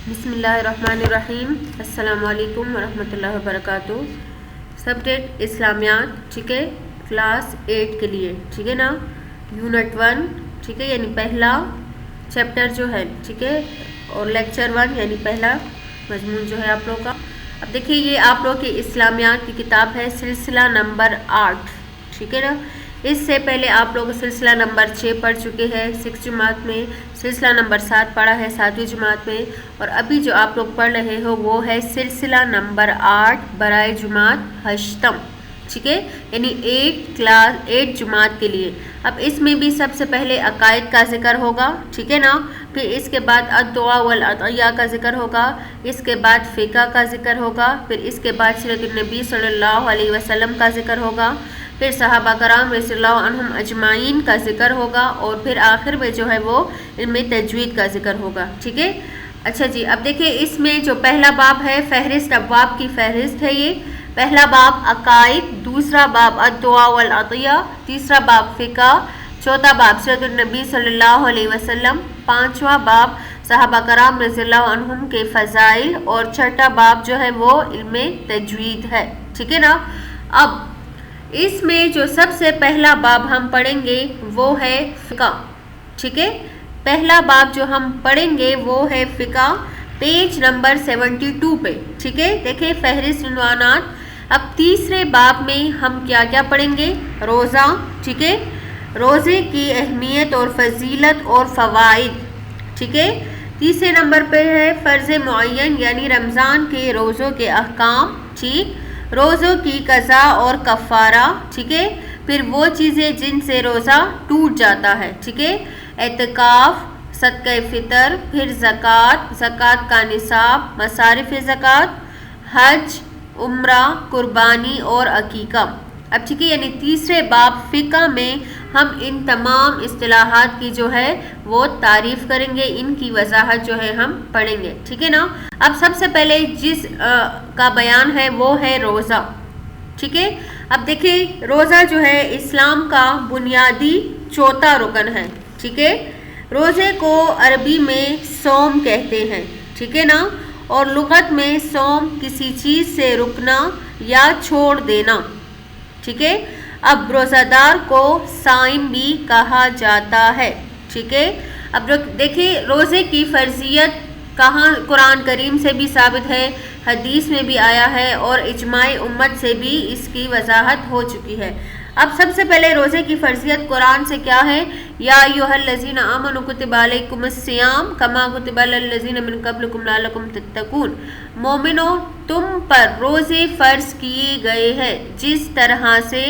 بسم اللہ الرحمن الرحیم. السلام علیکم ورحمۃ اللہ وبرکاتہ. سبجیکٹ اسلامیات، ٹھیک ہے، کلاس 8 کے لیے، ٹھیک ہے نا، یونٹ 1، ٹھیک ہے، یعنی پہلا چیپٹر جو ہے، ٹھیک ہے، اور لیکچر 1 یعنی پہلا مضمون جو ہے آپ لوگوں کا. اب دیکھیے یہ آپ لوگ کی اسلامیات کی کتاب ہے، سلسلہ نمبر 8، ٹھیک ہے نا. اس سے پہلے آپ لوگ سلسلہ نمبر 6 پڑھ چکے ہیں 6 جماعت میں، سلسلہ نمبر 7 پڑھا ہے 7ویں جماعت میں، اور ابھی جو آپ لوگ پڑھ رہے ہو وہ ہے سلسلہ نمبر 8 برائے جماعت ہشتم، ٹھیک ہے، یعنی 8 جماعت کے لیے. اب اس میں بھی سب سے پہلے عقائد کا ذکر ہوگا، ٹھیک ہے نا، پھر اس کے بعد الدعاء والعطیہ کا ذکر ہوگا، اس کے بعد فقہ کا ذکر ہوگا، پھر اس کے بعد سیرت النبی صلی اللہ علیہ وسلم کا ذکر ہوگا، پھر صحابہ کرام رضی اللہ عنہم اجمعین کا ذکر ہوگا، اور پھر آخر میں جو ہے وہ علم تجوید کا ذکر ہوگا، ٹھیک ہے. اچھا جی، اب دیکھیں اس میں جو پہلا باب ہے، فہرست ابواب کی فہرست ہے یہ. پہلا باب عقائد، دوسرا باب الدعاء والعطیہ، تیسرا باب فقہ، چوتھا باب سیرت النبی صلی اللہ علیہ وسلم، پانچواں باب صحابہ کرام رضی اللہ عنہم کے فضائل، اور چھٹا باب جو ہے وہ علم تجوید ہے، ٹھیک ہے نا. اب اس میں جو سب سے پہلا باب ہم پڑھیں گے وہ ہے فقہ، ٹھیک ہے. پہلا باب جو ہم پڑھیں گے وہ ہے فقہ، پیج نمبر 72 پہ، ٹھیک ہے. دیکھیں فہرست عنوانات. اب تیسرے باب میں ہم کیا کیا پڑھیں گے؟ روزہ، ٹھیک ہے، روزے کی اہمیت اور فضیلت اور فوائد، ٹھیک ہے. تیسرے نمبر پہ ہے فرض معین یعنی رمضان کے روزوں کے احکام، ٹھیک، روزوں کی قضا اور کفارہ، ٹھیک ہے. پھر وہ چیزیں جن سے روزہ ٹوٹ جاتا ہے، ٹھیک ہے، اعتکاف، صدقہ فطر، پھر زکوٰۃ کا نصاب، مصارف زکوٰۃ، حج، عمرہ، قربانی اور عقیقہ. اب ٹھیک ہے، یعنی تیسرے باب فقہ میں ہم ان تمام اصطلاحات کی جو ہے وہ تعریف کریں گے، ان کی وضاحت جو ہے ہم پڑھیں گے، ٹھیک ہے نا. اب سب سے پہلے جس کا بیان ہے وہ ہے روزہ، ٹھیک ہے. اب دیکھیں روزہ جو ہے اسلام کا بنیادی چوتھا رکن ہے، ٹھیک ہے. روزے کو عربی میں صوم کہتے ہیں، ٹھیک ہے نا، اور لغت میں صوم کسی چیز سے رکنا یا چھوڑ دینا، ٹھیک ہے. اب روزہ دار کو صائم بھی کہا جاتا ہے، ٹھیک ہے. اب دیکھیں روزے کی فرضیت کہاں قرآن کریم سے بھی ثابت ہے، حدیث میں بھی آیا ہے، اور اجماع امت سے بھی اس کی وضاحت ہو چکی ہے. اب سب سے پہلے روزے کی فرضیت قرآن سے کیا ہے؟ یا ایھا الذین آمنوا کتب علیکم الصیام کما کتب علی الذین من قبلکم لعلکم تتقون. مومنو تم پر روزے فرض کیے گئے ہیں جس طرح سے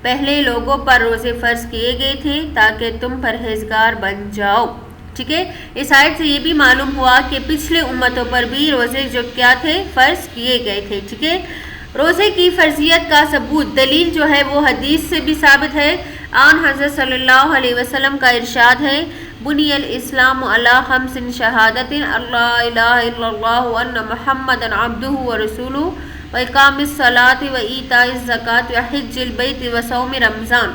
پہلے لوگوں پر روزے فرض کیے گئے تھے تاکہ تم پرہیزگار بن جاؤ، ٹھیک ہے. اس آیت سے یہ بھی معلوم ہوا کہ پچھلے امتوں پر بھی روزے جو کیا تھے، فرض کیے گئے تھے، ٹھیک ہے. روزے کی فرضیت کا ثبوت دلیل جو ہے وہ حدیث سے بھی ثابت ہے. آن حضرت صلی اللہ علیہ وسلم کا ارشاد ہے، بنی الاسلام علی خمس شہادت اللہ الہ الا اللہ وان محمدا عبدہ ورسولہ واقام الصلاۃ وایتاء الزکوٰۃ وحج البیت وصوم رمضان،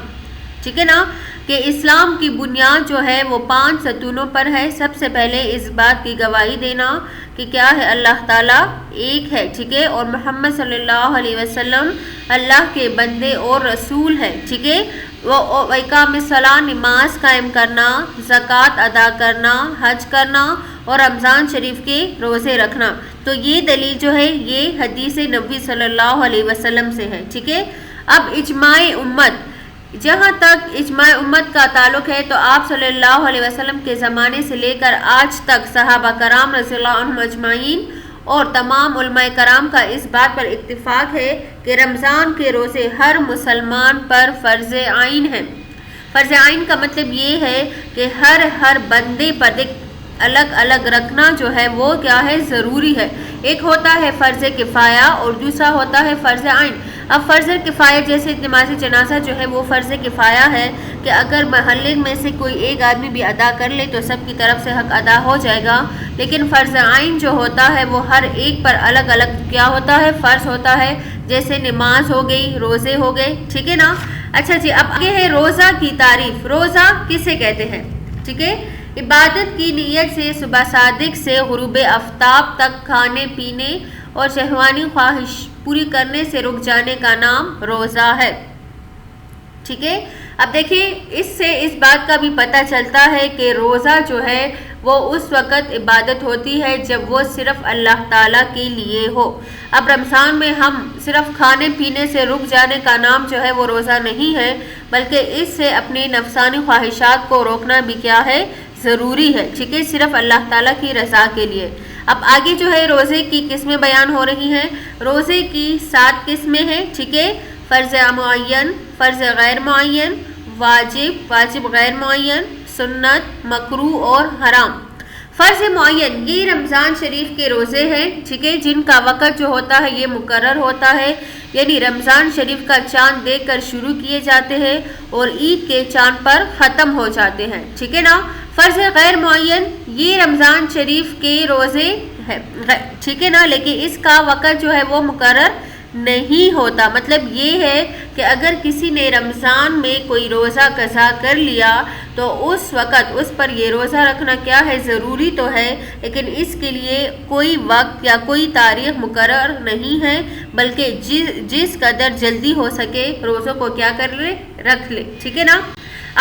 ٹھیک ہے نا، کہ اسلام کی بنیاد جو ہے وہ 5 ستونوں پر ہے. سب سے پہلے اس بات کی گواہی دینا کہ کیا ہے، اللہ تعالیٰ ایک ہے، ٹھیک ہے، اور محمد صلی اللہ علیہ وسلم اللہ کے بندے اور رسول ہے، ٹھیک ہے. وإقام الصلاۃ نماز قائم کرنا، زکوٰۃ ادا کرنا، حج کرنا، اور رمضان شریف کے روزے رکھنا. تو یہ دلیل جو ہے یہ حدیث نبی صلی اللہ علیہ وسلم سے ہے، ٹھیک ہے. اب اجماع امت، جہاں تک اجماع امت کا تعلق ہے تو آپ صلی اللہ علیہ وسلم کے زمانے سے لے کر آج تک صحابہ کرام رضی اللہ عنہم اجمعین اور تمام علماء کرام کا اس بات پر اتفاق ہے کہ رمضان کے روزے ہر مسلمان پر فرض عین ہیں. فرض عین کا مطلب یہ ہے کہ ہر بندے پر الگ الگ رکھنا جو ہے وہ کیا ہے، ضروری ہے. ایک ہوتا ہے فرض کفایہ اور دوسرا ہوتا ہے فرض عین. اب فرض کفایہ جیسے نماز جنازہ جو ہے وہ فرض کفایہ ہے کہ اگر محلے میں سے کوئی ایک آدمی بھی ادا کر لے تو سب کی طرف سے حق ادا ہو جائے گا. لیکن فرض عین جو ہوتا ہے وہ ہر ایک پر الگ الگ کیا ہوتا ہے، فرض ہوتا ہے، جیسے نماز ہو گئی، روزے ہو گئے، ٹھیک ہے نا. اچھا جی، اب آگے ہے روزہ کی تعریف. روزہ کسے کہتے ہیں، ٹھیک ہے. عبادت کی نیت سے صبح صادق سے غروب آفتاب تک کھانے پینے اور شہوانی خواہش پوری کرنے سے رک جانے کا نام روزہ ہے. ٹھیک ہے. اب دیکھیں اس سے اس بات کا بھی پتہ چلتا ہے کہ روزہ جو ہے وہ اس وقت عبادت ہوتی ہے جب وہ صرف اللہ تعالیٰ کے لیے ہو. اب رمضان میں ہم صرف کھانے پینے سے رک جانے کا نام جو ہے وہ روزہ نہیں ہے، بلکہ اس سے اپنی نفسانی خواہشات کو روکنا بھی کیا ہے، ضروری ہے. ٹھیک ہے، صرف اللہ تعالیٰ کی رضا کے لیے. اب آگے جو ہے روزے کی قسمیں بیان ہو رہی ہیں. روزے کی 7 قسمیں ہیں. ٹھیک ہے، فرض معین، فرض غیر معین، واجب، واجب غیر معین، سنت، مکروہ اور حرام. فرض معین یہ رمضان شریف کے روزے ہیں. ٹھیک ہے، جن کا وقت جو ہوتا ہے یہ مقرر ہوتا ہے، یعنی رمضان شریف کا چاند دیکھ کر شروع کیے جاتے ہیں اور عید کے چاند پر ختم ہو جاتے ہیں. ٹھیک ہے نا. فرض غیر معین یہ رمضان شریف کے روزے ہے. ٹھیک ہے نا، لیکن اس کا وقت جو ہے وہ مقرر نہیں ہوتا. مطلب یہ ہے کہ اگر کسی نے رمضان میں کوئی روزہ قضا کر لیا تو اس وقت اس پر یہ روزہ رکھنا کیا ہے، ضروری تو ہے، لیکن اس کے لیے کوئی وقت یا کوئی تاریخ مقرر نہیں ہے، بلکہ جس قدر جلدی ہو سکے روزوں کو کیا کر لے، رکھ لے. ٹھیک ہے نا.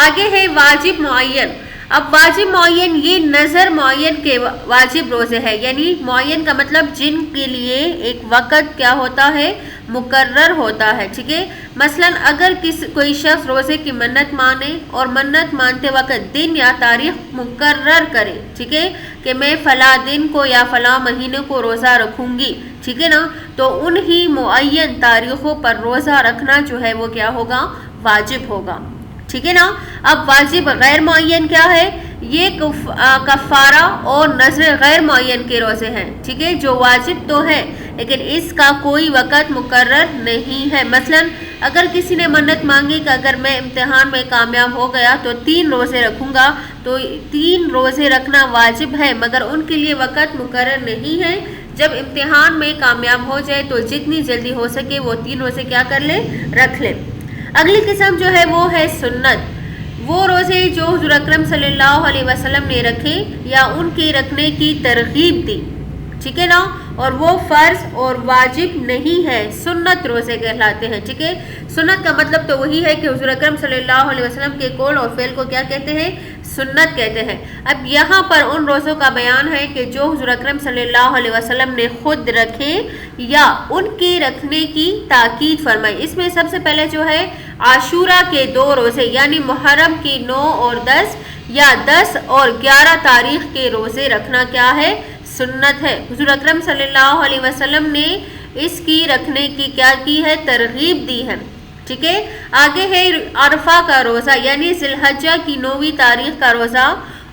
آگے ہے واجب معین. اب واجب معین یہ نظر معین کے واجب روزے ہیں، یعنی معین کا مطلب جن کے لیے ایک وقت کیا ہوتا ہے، مقرر ہوتا ہے. ٹھیک ہے. مثلا اگر کوئی شخص روزے کی منت مانے اور منت مانتے وقت دن یا تاریخ مقرر کرے، ٹھیک ہے، کہ میں فلاں دن کو یا فلاں مہینے کو روزہ رکھوں گی، ٹھیک ہے نا، تو انہی معین تاریخوں پر روزہ رکھنا جو ہے وہ کیا ہوگا، واجب ہوگا. ٹھیک ہے نا. اب واجب غیر معین کیا ہے، یہ کفارہ اور نذر غیر معین کے روزے ہیں. ٹھیک ہے، جو واجب تو ہے لیکن اس کا کوئی وقت مقرر نہیں ہے. مثلا اگر کسی نے منت مانگی کہ اگر میں امتحان میں کامیاب ہو گیا تو 3 روزے رکھوں گا، تو 3 روزے رکھنا واجب ہے، مگر ان کے لیے وقت مقرر نہیں ہے. جب امتحان میں کامیاب ہو جائے تو جتنی جلدی ہو سکے وہ 3 روزے کیا کر لے، رکھ لے. اگلی قسم جو ہے وہ ہے سنت. وہ روزے جو حضور اکرم صلی اللہ علیہ وسلم نے رکھے یا ان کے رکھنے کی ترغیب دی. ٹھیک ہے نا. اور وہ فرض اور واجب نہیں ہے، سنت روزے کہلاتے ہیں. ٹھیک ہے. سنت کا مطلب تو وہی ہے کہ حضور اکرم صلی اللہ علیہ وسلم کے قول اور فعل کو کیا کہتے ہیں، سنت کہتے ہیں. اب یہاں پر ان روزوں کا بیان ہے کہ جو حضور اکرم صلی اللہ علیہ وسلم نے خود رکھے یا ان کے رکھنے کی تاکید فرمائی. اس میں سب سے پہلے جو ہے عاشورہ کے 2 روزے، یعنی محرم کی 9 اور 10 یا 10 اور 11 تاریخ کے روزے رکھنا کیا ہے، سنت ہے. حضور اکرم صلی اللہ علیہ وسلم نے اس کی رکھنے کی کیا کی ہے، ترغیب دی ہے. ٹھیک ہے. آگے ہے عرفہ کا روزہ، یعنی ذی الحجہ کی 9ویں تاریخ کا روزہ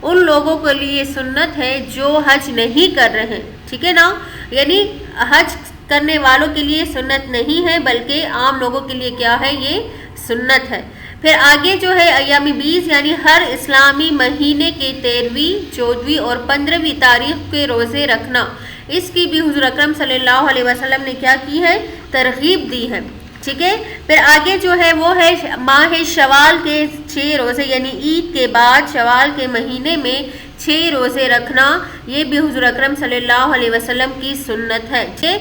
ان لوگوں کے لیے سنت ہے جو حج نہیں کر رہے. ٹھیک ہے نا. یعنی حج کرنے والوں کے لیے سنت نہیں ہے بلکہ عام لوگوں کے لیے کیا ہے، یہ سنت ہے. پھر آگے جو ہے ایام 20، یعنی ہر اسلامی مہینے کے 13ویں، 14ویں اور 15ویں تاریخ کے روزے رکھنا. اس کی بھی حضور اکرم صلی اللہ علیہ وسلم نے کیا کی ہے، ترغیب دی ہے. ٹھیک ہے. پھر آگے جو ہے وہ ہے ماہ شوال کے 6 روزے، یعنی عید کے بعد شوال کے مہینے میں 6 روزے رکھنا. یہ بھی حضور اکرم صلی اللہ علیہ وسلم کی سنت ہے. ٹھیک ہے.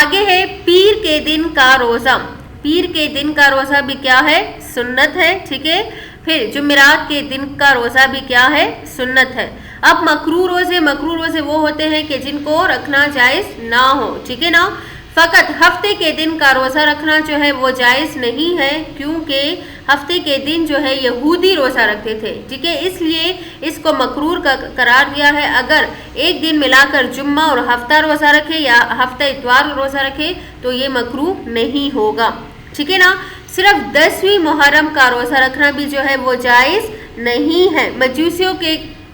آگے ہے پیر کے دن کا روزہ. پیر کے دن کا روزہ بھی کیا ہے، سنت ہے. ٹھیک ہے. پھر جمعرات کے دن کا روزہ بھی کیا ہے، سنت ہے. اب مکروہ روزے وہ ہوتے ہیں کہ جن کو رکھنا جائز نہ ہو. ٹھیک ہے نا. فقط ہفتے کے دن کا روزہ رکھنا جو ہے وہ جائز نہیں ہے، کیونکہ ہفتے کے دن جو ہے یہودی روزہ رکھتے تھے. ٹھیک ہے. اس لیے اس کو مکروہ کا قرار دیا ہے. اگر ایک دن ملا کر جمعہ اور ہفتہ روزہ رکھے یا ہفتہ اتوار روزہ رکھے تو یہ مکروہ نہیں ہوگا. ٹھیک ہے نا. صرف 10ویں محرم کا روزہ رکھنا بھی جو ہے وہ جائز نہیں ہے. مجوسیوں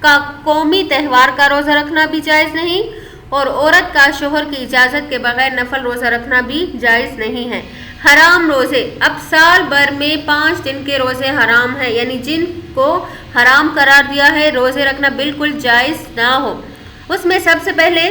کا قومی تہوار کا روزہ رکھنا بھی جائز نہیں، اور عورت کا شوہر کی اجازت کے بغیر نفل روزہ رکھنا بھی جائز نہیں ہے. حرام روزے. اب سال بھر میں 5 دن کے روزے حرام ہیں، یعنی جن کو حرام قرار دیا ہے روزے رکھنا بالکل جائز نہ ہو. اس میں سب سے پہلے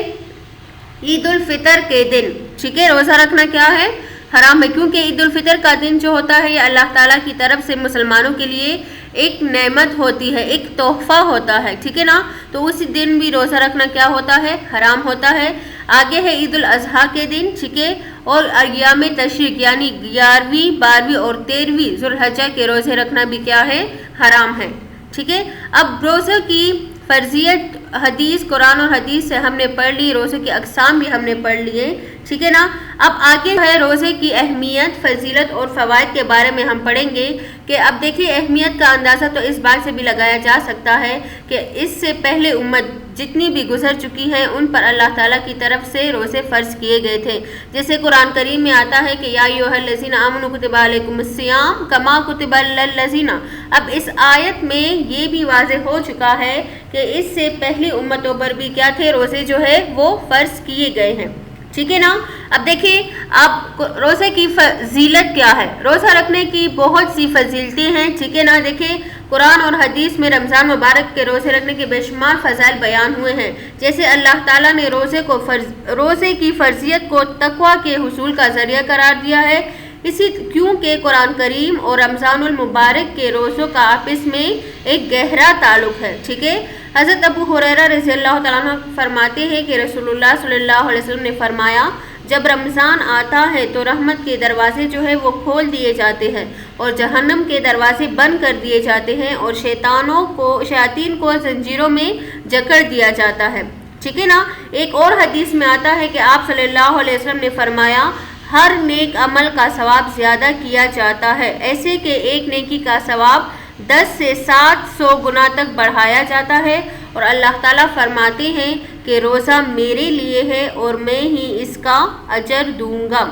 عید الفطر کے دن، ٹھیک ہے، روزہ رکھنا کیا ہے، حرام ہے، کیونکہ عید الفطر کا دن جو ہوتا ہے یہ اللہ تعالیٰ کی طرف سے مسلمانوں کے لیے ایک نعمت ہوتی ہے، ایک تحفہ ہوتا ہے، ٹھیک ہے نا، تو اس دن بھی روزہ رکھنا کیا ہوتا ہے؟ حرام ہوتا ہے۔ آگے ہے عید الاضحیٰ کے دن، ٹھیک ہے، اور ایام تشریق یعنی 11ویں 12ویں اور 13ویں ذوالحجہ کے روزے رکھنا بھی کیا ہے؟ حرام ہے، ٹھیک ہے۔ اب روزے کی فرضیت حدیث، قرآن اور حدیث سے ہم نے پڑھ لی، روزے کی اقسام بھی ہم نے پڑھ لیے، ٹھیک ہے نا۔ اب آگے ہے روزے کی اہمیت، فضیلت اور فوائد کے بارے میں ہم پڑھیں گے کہ اب دیکھیے اہمیت کا اندازہ تو اس بات سے بھی لگایا جا سکتا ہے کہ اس سے پہلے امت جتنی بھی گزر چکی ہیں ان پر اللہ تعالیٰ کی طرف سے روزے فرض کیے گئے تھے، جیسے قرآن کریم میں آتا ہے کہ یا ایھا الذین آمنوا کتب علیکم الصیام کما کتب علی الذین۔ اب اس آیت میں یہ بھی واضح ہو چکا ہے کہ اس سے پہلی امتوں پر بھی کیا تھے؟ روزے جو ہے وہ فرض کیے گئے ہیں، ٹھیک ہے نا۔ اب دیکھیں اب روزے کی فضیلت کیا ہے؟ روزہ رکھنے کی بہت سی فضیلتیں ہیں، ٹھیک ہے نا۔ دیکھیں قرآن اور حدیث میں رمضان مبارک کے روزے رکھنے کے بے شمار فضائل بیان ہوئے ہیں، جیسے اللہ تعالیٰ نے روزے کی فرضیت کو تقویٰ کے حصول کا ذریعہ قرار دیا ہے، کیونکہ قرآن کریم اور رمضان المبارک کے روزوں کا آپس میں ایک گہرا تعلق ہے، ٹھیک ہے۔ حضرت ابو ہریرہ رضی اللہ تعالیٰ عنہ فرماتے ہیں کہ رسول اللہ صلی اللہ علیہ وسلم نے فرمایا جب رمضان آتا ہے تو رحمت کے دروازے جو ہے وہ کھول دیے جاتے ہیں اور جہنم کے دروازے بند کر دیے جاتے ہیں اور شیاطین کو زنجیروں میں جکڑ دیا جاتا ہے، ٹھیک ہے نا۔ ایک اور حدیث میں آتا ہے کہ آپ صلی اللہ علیہ وسلم نے فرمایا ہر نیک عمل کا ثواب زیادہ کیا جاتا ہے، ایسے کہ ایک نیکی کا ثواب 10 سے 700 گنا تک بڑھایا جاتا ہے، اور اللہ تعالیٰ فرماتے ہیں کہ روزہ میرے لیے ہے اور میں ہی اس کا اجر دوں گا،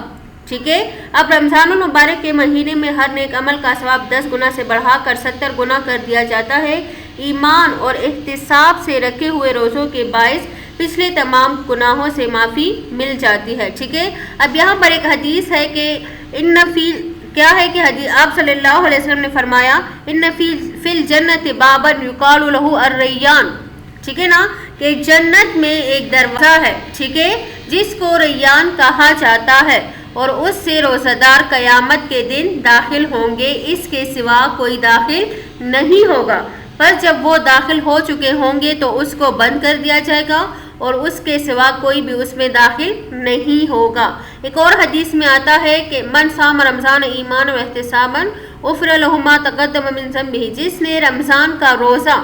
ٹھیک ہے۔ اب رمضان المبارک کے مہینے میں ہر نیک عمل کا ثواب 10 گنا سے بڑھا کر 70 گنا کر دیا جاتا ہے۔ ایمان اور احتساب سے رکھے ہوئے روزوں کے باعث پچھلے تمام گناہوں سے معافی مل جاتی ہے، ٹھیک ہے۔ اب یہاں پر ایک حدیث ہے کہ کیا ہے کہ حدیث آپ صلی اللہ علیہ وسلم نے فرمایا ان فی الجنت بابا یقال لہ الریان، ٹھیک ہے نا، کہ جنت میں ایک دروازہ ہے، ٹھیک ہے، جس کو ریان کہا جاتا ہے اور اس سے روزہ دار قیامت کے دن داخل ہوں گے، اس کے سوا کوئی داخل نہیں ہوگا، پر جب وہ داخل ہو چکے ہوں گے تو اس کو بند کر دیا جائے گا اور اس کے سوا کوئی بھی اس میں داخل نہیں ہوگا۔ ایک اور حدیث میں آتا ہے کہ من صام رمضان ایمان و احتسابا غفر لہ ما تقدم من ذنبہ، جس نے رمضان کا روزہ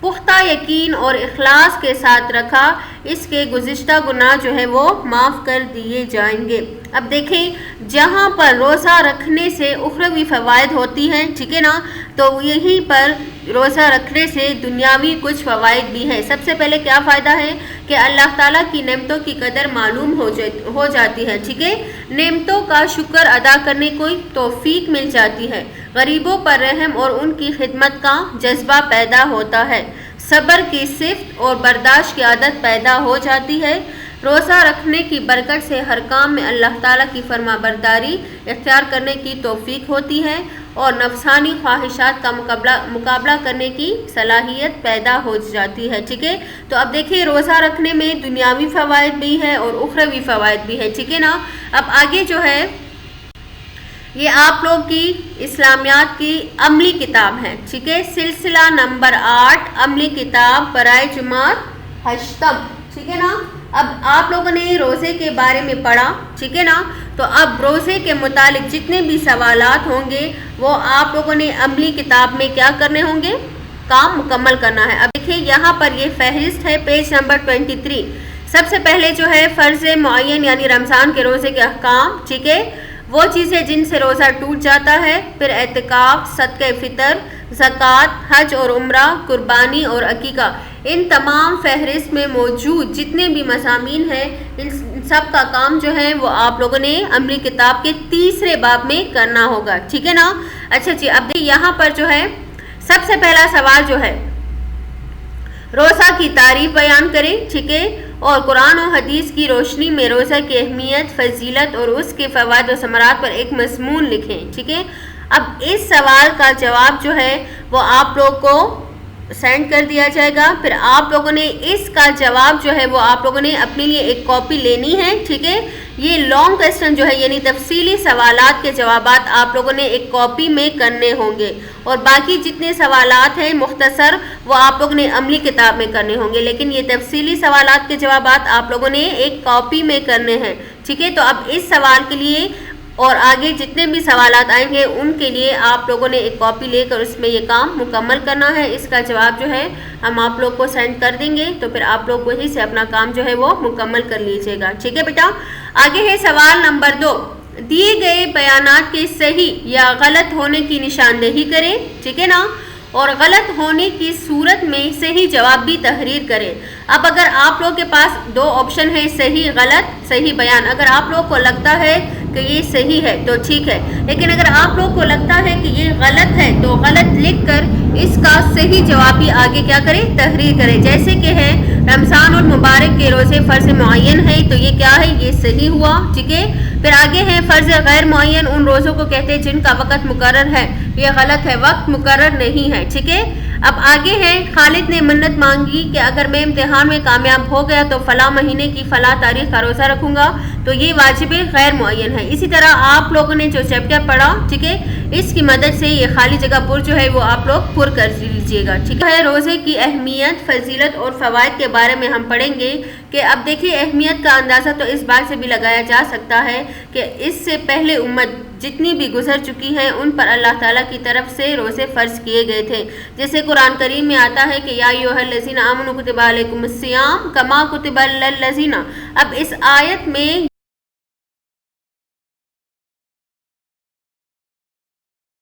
پختہ یقین اور اخلاص کے ساتھ رکھا اس کے گزشتہ گناہ جو ہے وہ معاف کر دیے جائیں گے۔ اب دیکھیں جہاں پر روزہ رکھنے سے اخروی فوائد ہوتی ہیں، ٹھیک ہے نا، تو یہیں پر روزہ رکھنے سے دنیاوی کچھ فوائد بھی ہیں۔ سب سے پہلے کیا فائدہ ہے کہ اللہ تعالیٰ کی نعمتوں کی قدر معلوم ہو جاتی ہے، ٹھیک ہے، نعمتوں کا شکر ادا کرنے کو توفیق مل جاتی ہے، غریبوں پر رحم اور ان کی خدمت کا جذبہ پیدا ہوتا ہے، صبر کی صفت اور برداشت کی عادت پیدا ہو جاتی ہے۔ روزہ رکھنے کی برکت سے ہر کام میں اللہ تعالیٰ کی فرما برداری اختیار کرنے کی توفیق ہوتی ہے اور نفسانی خواہشات کا مقابلہ کرنے کی صلاحیت پیدا ہو جاتی ہے، ٹھیک ہے۔ تو اب دیکھیں روزہ رکھنے میں دنیاوی فوائد بھی ہے اور اخروی فوائد بھی ہے، ٹھیک ہے نا۔ اب آگے جو ہے یہ آپ لوگ کی اسلامیات کی عملی کتاب ہے، ٹھیک ہے، سلسلہ نمبر 8 عملی کتاب برائے جماعت ہشتم، ٹھیک ہے نا۔ اب آپ لوگوں نے روزے کے بارے میں پڑھا، ٹھیک ہے نا، تو اب روزے کے متعلق جتنے بھی سوالات ہوں گے وہ آپ لوگوں نے عملی کتاب میں کیا کرنے ہوں گے؟ کام مکمل کرنا ہے۔ اب دیکھیں یہاں پر یہ فہرست ہے پیج نمبر 23۔ سب سے پہلے جو ہے فرض معین یعنی رمضان کے روزے کے احکام، ٹھیک ہے، وہ چیزیں جن سے روزہ ٹوٹ جاتا ہے، پھر اعتکاف، صدقہ فطر، زکوٰۃ، حج اور عمرہ، قربانی اور عقیقہ، ان تمام فہرست میں موجود جتنے بھی مضامین ہیں ان سب کا کام جو ہے وہ آپ لوگوں نے عملی کتاب کے 3 باب میں کرنا ہوگا، ٹھیک ہے نا۔ اچھا جی، اب یہاں پر جو ہے سب سے پہلا سوال جو ہے روزہ کی تعریف بیان کریں، ٹھیک ہے، اور قرآن و حدیث کی روشنی میں روزہ کی اہمیت، فضیلت اور اس کے فوائد و ثمرات پر ایک مضمون لکھیں، ٹھیک ہے۔ اب اس سوال کا جواب جو ہے وہ آپ لوگ کو سینڈ کر دیا جائے گا، پھر آپ لوگوں نے اس کا جواب جو ہے وہ آپ لوگوں نے اپنے لیے ایک کاپی لینی ہے، ٹھیک ہے، یہ لانگ کویسچن جو ہے یعنی تفصیلی سوالات کے جوابات آپ لوگوں نے ایک کاپی میں کرنے ہوں گے، اور باقی جتنے سوالات ہیں مختصر وہ آپ لوگوں نے عملی کتاب میں کرنے ہوں گے، لیکن یہ تفصیلی سوالات کے جوابات آپ لوگوں نے ایک کاپی میں کرنے ہیں، ٹھیک ہے۔ تو اب اس سوال کے لیے اور آگے جتنے بھی سوالات آئیں گے ان کے لیے آپ لوگوں نے ایک کاپی لے کر اس میں یہ کام مکمل کرنا ہے۔ اس کا جواب جو ہے ہم آپ لوگ کو سینڈ کر دیں گے، تو پھر آپ لوگ وہی سے اپنا کام جو ہے وہ مکمل کر لیجیے گا، ٹھیک ہے بیٹا۔ آگے ہے سوال نمبر 2، دیے گئے بیانات کے صحیح یا غلط ہونے کی نشاندہی کریں، ٹھیک ہے نا، اور غلط ہونے کی صورت میں صحیح جواب بھی تحریر کریں۔ اب اگر آپ لوگ کے پاس دو آپشن ہے، صحیح غلط، صحیح بیان، اگر آپ لوگ کو لگتا ہے کہ یہ صحیح ہے تو ٹھیک ہے، لیکن اگر آپ لوگ کو لگتا ہے کہ یہ غلط ہے تو غلط لکھ کر اس کا صحیح جواب بھی آگے کیا کریں، تحریر کریں۔ جیسے کہ ہے رمضان المبارک کے روزے فرض معین ہے، تو یہ کیا ہے، یہ صحیح ہوا، ٹھیک ہے۔ پھر آگے ہے فرض غیر معین ان روزوں کو کہتے ہیں جن کا وقت مقرر ہے، یہ غلط ہے، وقت مقرر نہیں ہے، ٹھیک ہے۔ اب آگے ہے خالد نے منت مانگی کہ اگر میں امتحان میں کامیاب ہو گیا تو فلاں مہینے کی فلاں تاریخ کا روزہ رکھوں گا، تو یہ واجب غیر معین ہے۔ اسی طرح آپ لوگوں نے جو چیپٹر پڑھا، ٹھیک ہے، اس کی مدد سے یہ خالی جگہ پر جو ہے وہ آپ لوگ پر کر لیجیے گا، ٹھیک ہے۔ روزے کی اہمیت، فضیلت اور فوائد کے بارے میں ہم پڑھیں گے کہ اب دیکھیے اہمیت کا اندازہ تو اس بات سے بھی لگایا جا سکتا ہے کہ اس سے پہلے امت جتنی بھی گزر چکی ہیں ان پر اللہ تعالیٰ کی طرف سے روزے فرض کیے گئے تھے، جیسے قرآن کریم میں آتا ہے کہ یا ایھا الذین آمنوا کتب علیکم الصیام کما کتب علی الذین۔ اب اس آیت میں